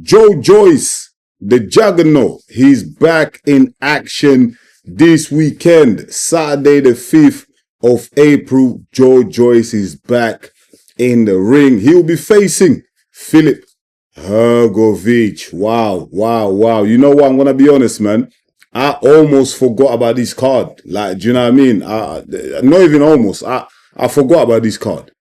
Joyce, the juggernaut, he's back in action this weekend. Saturday the 5th of April, Joyce is back in the ring. He'll be facing Filip Hrgovic. Wow. You know what? I'm going to be honest, man. I almost forgot about this card. Like, do you know what I mean? Not even almost. I forgot about this card.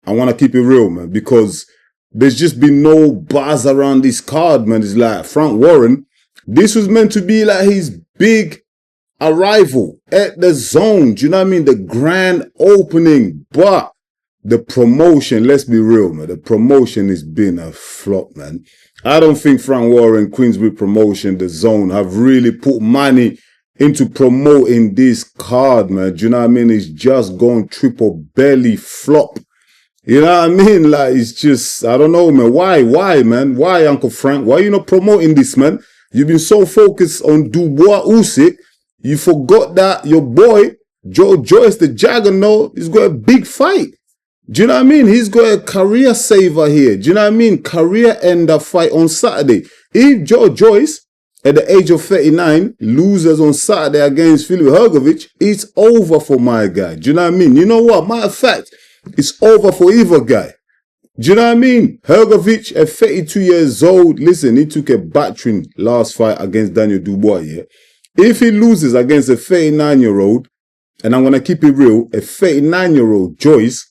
I want to keep it real, man, because there's just been no buzz around this card, man. It's like Frank Warren. This was meant to be like his big arrival at the zone. Do you know what I mean? The grand opening. But the promotion, let's be real, man. The promotion has been a flop, man. I don't think Frank Warren, Queensbury Promotion, the zone have really put money into promoting this card, man. Do you know what I mean? It's just gone triple belly flop. You know what I mean? Like, it's just, I don't know, man. Why, man? Why, Uncle Frank? Why are you not promoting this, man? You've been so focused on Dubois Usyk, you forgot that your boy, Joyce, the juggernaut, is got a big fight. Do you know what I mean? He's got a career saver here. Do you know what I mean? Career ender fight on Saturday. If Joyce, at the age of 39, loses on Saturday against Filip Hrgovic, it's over for my guy. Do you know what I mean? You know what? Matter of fact, it's over for either guy. Do you know what I mean? Hrgovic, at 32 years old, listen, he took a battering last fight against Daniel Dubois, yeah? If he loses against a 39-year-old, and I'm going to keep it real, a 39-year-old Joyce,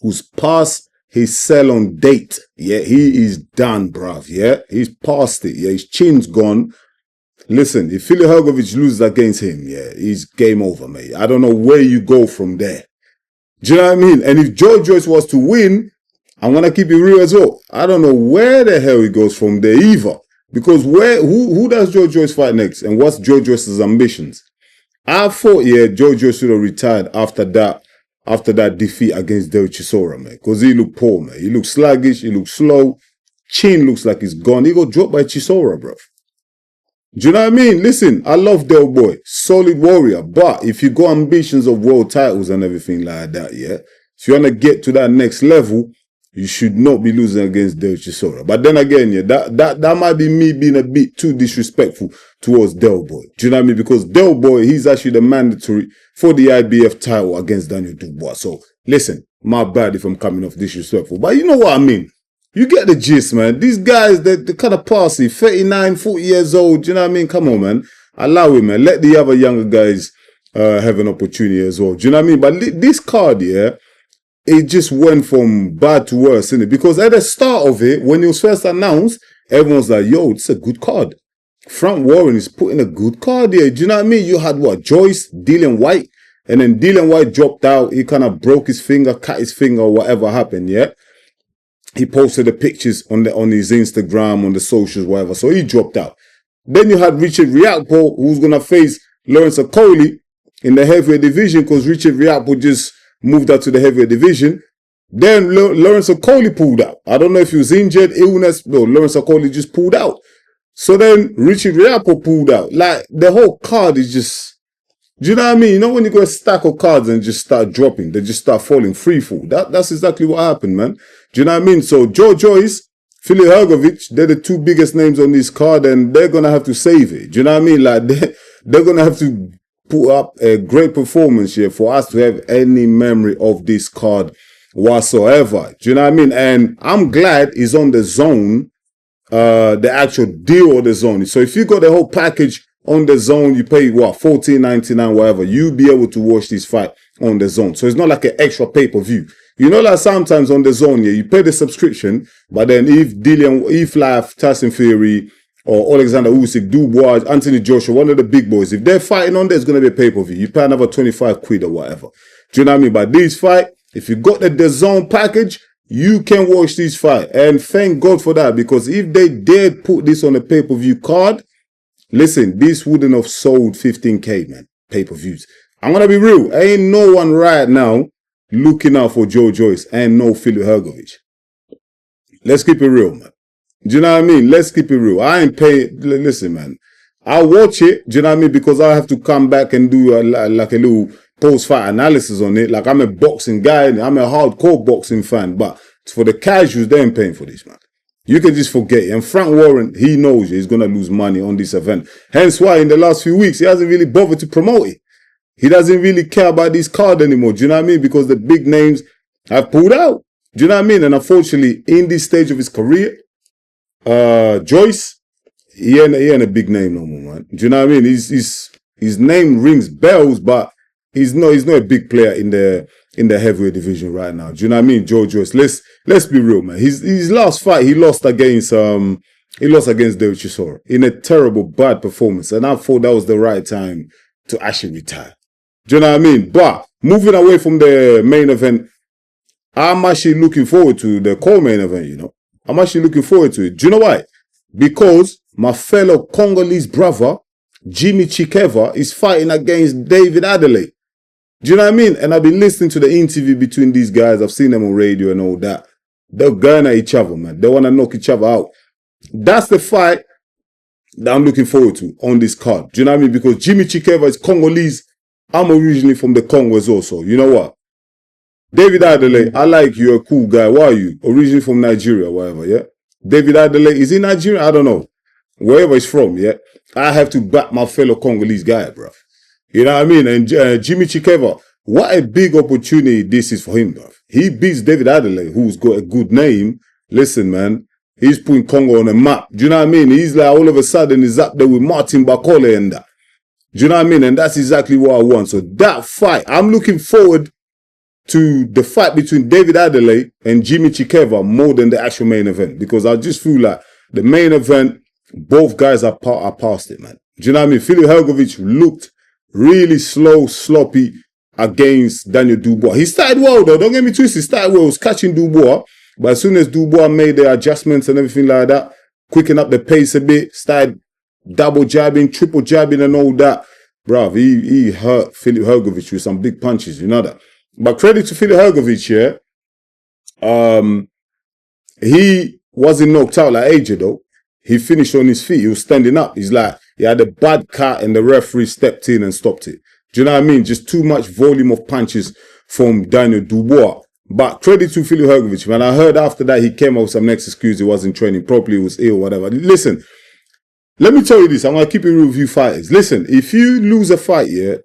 who's past his sell-on date, yeah, he is done, bruv, yeah? He's past it, yeah? His chin's gone. Listen, if Filip Hrgovic loses against him, yeah, he's game over, mate. I don't know where you go from there. Do you know what I mean? And if Joyce was to win, I'm going to keep it real as well. I don't know where the hell he goes from there either. Because who does Joyce fight next? And what's Joyce's ambitions? I thought, yeah, Joyce should have retired after that defeat against Del Chisora, man. Because he looked poor, man. He looked sluggish. He looked slow. Chin looks like he's gone. He got dropped by Chisora, bro. Do you know what I mean? Listen, I love Del Boy. Solid warrior. But if you got ambitions of world titles and everything like that, yeah, if you want to get to that next level, you should not be losing against Del Chisora. But then again, yeah, that might be me being a bit too disrespectful towards Del Boy. Do you know what I mean? Because Del Boy, he's actually the mandatory for the IBF title against Daniel Dubois. So, listen, my bad if I'm coming off disrespectful. But you know what I mean? You get the gist, man. These guys, they're kind of passy, 39, 40 years old. Do you know what I mean? Come on, man. Allow it, man. Let the other younger guys have an opportunity as well. Do you know what I mean? But this card, yeah, it just went from bad to worse, innit? Because at the start of it, when it was first announced, everyone's like, yo, it's a good card. Frank Warren is putting a good card here. Do you know what I mean? You had what? Joyce, Dillian White, and then Dillian White dropped out. He kind of broke his finger, cut his finger, or whatever happened, yeah? He posted the pictures on his Instagram, on the socials, whatever. So he dropped out. Then you had Richard Riakpo, who's going to face Lawrence Okoli in the heavyweight division because Richard Riakpo just moved out to the heavyweight division. Then Lawrence Okoli pulled out. I don't know if he was injured, illness. No, Lawrence Okoli just pulled out. So then Richard Riakpo pulled out. Like, the whole card is just... Do you know what I mean? You know when you got a stack of cards and just start dropping, they just start falling free fall. That's exactly what happened, man. Do you know what I mean? So Joyce, Filip Hrgovic, they're the two biggest names on this card and they're going to have to save it. Do you know what I mean? Like, they're going to have to put up a great performance here for us to have any memory of this card whatsoever. Do you know what I mean? And I'm glad it's on the zone, the actual deal of the zone. So if you got the whole package on the zone, you pay what, $14.99, whatever, you'll be able to watch this fight on the zone. So it's not like an extra pay-per-view. You know, like sometimes on the zone, yeah, you pay the subscription, but then if like Tyson Fury or Alexander Usyk, Dubois, Anthony Joshua, one of the big boys, if they're fighting on there, it's going to be a pay-per-view. You pay another 25 quid or whatever. Do you know what I mean? But this fight, if you got the zone package, you can watch this fight. And thank God for that, because if they did put this on a pay-per-view card, listen, this wouldn't have sold 15K, man, pay-per-views. I'm going to be real. Ain't no one right now looking out for Joyce and no Filip Hrgovic. Let's keep it real, man. Do you know what I mean? Let's keep it real. I ain't paying. Listen, man. I'll watch it. Do you know what I mean? Because I have to come back and do like a little post-fight analysis on it. Like, I'm a boxing guy. I'm a hardcore boxing fan. But for the casuals, they ain't paying for this, man. You can just forget it. And Frank Warren, he knows he's going to lose money on this event. Hence why in the last few weeks, he hasn't really bothered to promote it. He doesn't really care about this card anymore. Do you know what I mean? Because the big names have pulled out. Do you know what I mean? And unfortunately, in this stage of his career, Joyce, he ain't a big name no more, man. Do you know what I mean? His name rings bells, but he's not a big player in the heavyweight division right now. Do you know what I mean? Joyce. Let's be real, man. His last fight, he lost against David Chisora in a terrible, bad performance. And I thought that was the right time to actually retire. Do you know what I mean? But moving away from the main event, I'm actually looking forward to the co-main event, you know. I'm actually looking forward to it. Do you know why? Because my fellow Congolese brother, Jimmy Chikeva, is fighting against David Adelaide. Do you know what I mean? And I've been listening to the interview between these guys. I've seen them on radio and all that. They're going at each other, man. They want to knock each other out. That's the fight that I'm looking forward to on this card. Do you know what I mean? Because Jimmy Chikeva is Congolese. I'm originally from the Congo as well. So, you know what? David Adelaide, I like you. You're a cool guy. Why are you? Originally from Nigeria, whatever, yeah? David Adelaide, is he Nigeria? I don't know. Wherever he's from, yeah? I have to back my fellow Congolese guy, bro. You know what I mean? And Jimmy Chikeva, what a big opportunity this is for him, bro. He beats David Adelaide, who's got a good name. Listen, man, he's putting Congo on the map. Do you know what I mean? He's like, all of a sudden, he's up there with Martin Bakole and that. Do you know what I mean? And that's exactly what I want. So that fight, I'm looking forward to the fight between David Adelaide and Jimmy Chikeva more than the actual main event. Because I just feel like the main event, both guys are past it, man. Do you know what I mean? Filip Hrgovic looked really slow, sloppy against Daniel Dubois. He started well, though. Don't get me twisted. He started well. He was catching Dubois. But as soon as Dubois made the adjustments and everything like that, quicken up the pace a bit, started double jabbing, triple jabbing and all that, bruv, he hurt Filip Hrgovic with some big punches. You know that. But credit to Filip Hrgovic, yeah. He wasn't knocked out like AJ, though. He finished on his feet. He was standing up. He's like, he had a bad cut and the referee stepped in and stopped it. Do you know what I mean? Just too much volume of punches from Daniel Dubois. But credit to Filip Hrgovic. When I heard after that he came up with some next excuse, he wasn't training properly, he was ill, whatever. Listen, let me tell you this. I'm going to keep it real with you fighters. Listen, if you lose a fight, yeah,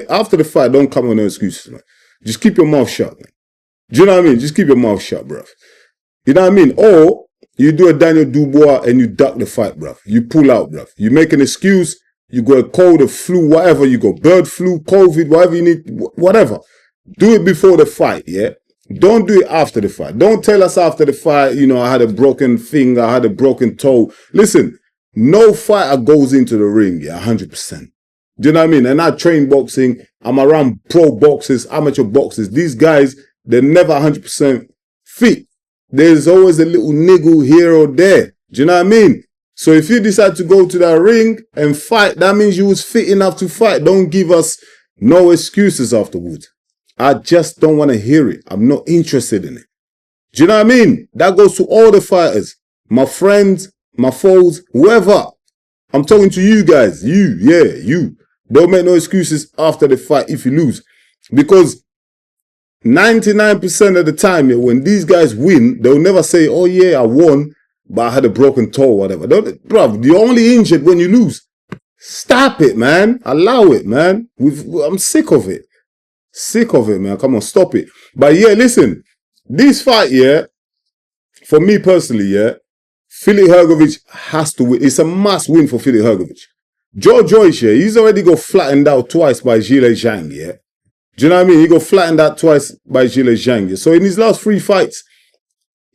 after the fight, don't come with no excuses, man. Just keep your mouth shut, man. Do you know what I mean? Just keep your mouth shut, bruv. You know what I mean? Or you do a Daniel Dubois and you duck the fight, bruv. You pull out, bruv. You make an excuse. You got a cold, a flu, whatever you got. Bird flu, COVID, whatever you need, whatever. Do it before the fight, yeah? Don't do it after the fight. Don't tell us after the fight, you know, I had a broken finger, I had a broken toe. Listen, no fighter goes into the ring, yeah, 100%. Do you know what I mean? And I train boxing. I'm around pro boxers, amateur boxers. These guys, they're never 100% fit. There's always a little niggle here or there. Do you know what I mean? So if you decide to go to that ring and fight, that means you was fit enough to fight. Don't give us no excuses afterwards. I just don't want to hear it. I'm not interested in it. Do you know what I mean? That goes to all the fighters. My friends, my foes, whoever. I'm talking to you guys. You. Don't make no excuses after the fight if you lose. Because 99% of the time, when these guys win, they'll never say, oh yeah, I won, but I had a broken toe or whatever. Bruv, you're only injured when you lose. Stop it, man. Allow it, man. I'm sick of it. Sick of it, man. Come on, stop it. But yeah, listen. This fight, yeah, for me personally, yeah, Filip Hrgovic has to win. It's a must win for Filip Hrgovic. Joyce, yeah, he's already got flattened out twice by Zhilei Zhang, yeah. Do you know what I mean? He got flattened out twice by Zhilei Zhang, yeah. So in his last 3 fights,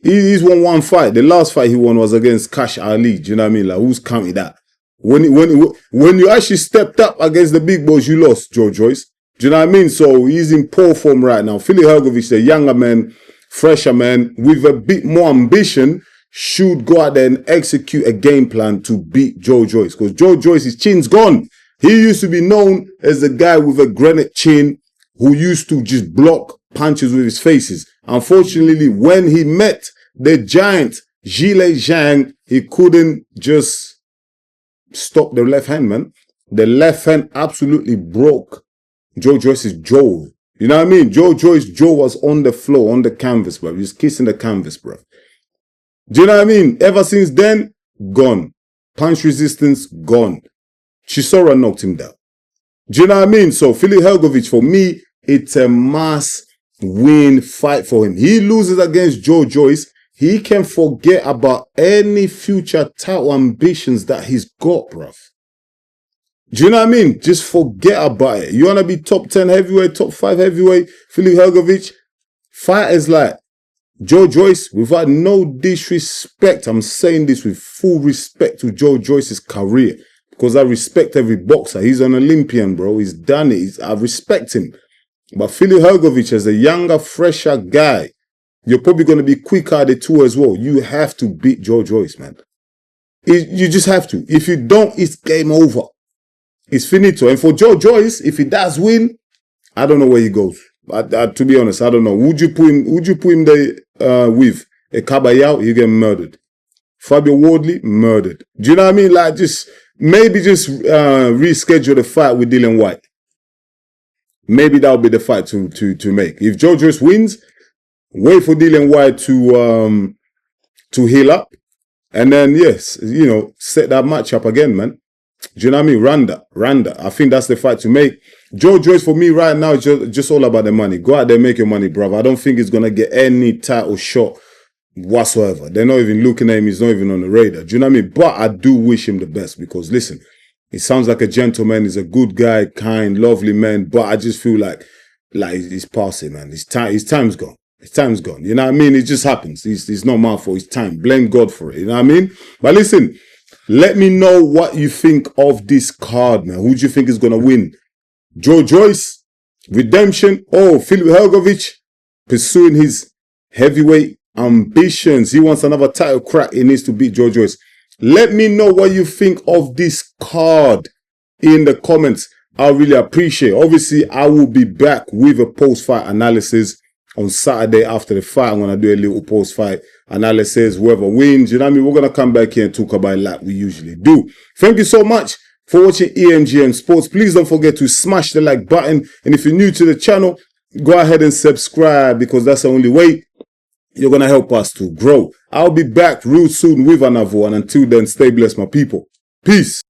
he's won 1 fight. The last fight he won was against Cash Ali. Do you know what I mean? Like, who's counting that? When you actually stepped up against the big boys, you lost, Joyce. Do you know what I mean? So he's in poor form right now. Filip Hrgovic, a younger man, fresher man, with a bit more ambition, should go out there and execute a game plan to beat Joyce. Because Joyce's chin's gone. He used to be known as the guy with a granite chin who used to just block punches with his faces. Unfortunately, when he met the giant Zhilei Zhang, he couldn't just stop the left hand, man. The left hand absolutely broke Joyce's jaw. You know what I mean? Joyce's jaw was on the floor, on the canvas, bro. He was kissing the canvas, bro. Do you know what I mean? Ever since then, gone. Punch resistance, gone. Chisora knocked him down. Do you know what I mean? So Filip Hrgovic, for me, it's a must-win fight for him. He loses against Joyce. He can forget about any future title ambitions that he's got, bruv. Do you know what I mean? Just forget about it. You want to be top 10 heavyweight, top 5 heavyweight, Filip Hrgovic? Fighters like Joyce, without no disrespect, I'm saying this with full respect to Joyce's career, because I respect every boxer. He's an Olympian, bro. He's done it. I respect him. But Filip Hrgovic, as a younger, fresher guy, you're probably going to be quicker at the two as well. You have to beat Joyce, man. You just have to. If you don't, it's game over. It's finito. And for Joyce, if he does win, I don't know where he goes. To be honest, I don't know. Would you put him there with a Cabayao? He get murdered. Fabio Wardley, murdered. Do you know what I mean? Like, maybe reschedule the fight with Dillian Whyte. Maybe that'll be the fight to make. If Joyce wins, wait for Dillian Whyte to heal up, and then yes, you know, set that match up again, man. Do you know what I mean? Randa. I think that's the fight to make. Joyce for me right now is just all about the money. Go out there, make your money, brother. I don't think he's gonna get any title shot whatsoever. They're not even looking at him. He's not even on the radar. Do you know what I mean? But I do wish him the best, because listen, he sounds like a gentleman. He's a good guy, kind, lovely man. But I just feel like he's passing, man. His time's gone. His time's gone. You know what I mean? It just happens. It's not my fault. It's time. Blame God for it. You know what I mean? But listen, let me know what you think of this card, man. Who do you think is going to win? Joyce, redemption, or Filip Hrgovic pursuing his heavyweight ambitions? He wants another title crack. He needs to beat Joyce. Let me know what you think of this card in the comments. I really appreciate it. Obviously, I will be back with a post-fight analysis on Saturday after the fight. I'm going to do a little post-fight analysis, whoever wins. You know what I mean? We're going to come back here and talk about it like we usually do. Thank you so much for watching EMGM Sports. Please don't forget to smash the like button. And if you're new to the channel, go ahead and subscribe, because that's the only way you're going to help us to grow. I'll be back real soon with another one. Until then, stay blessed, my people. Peace.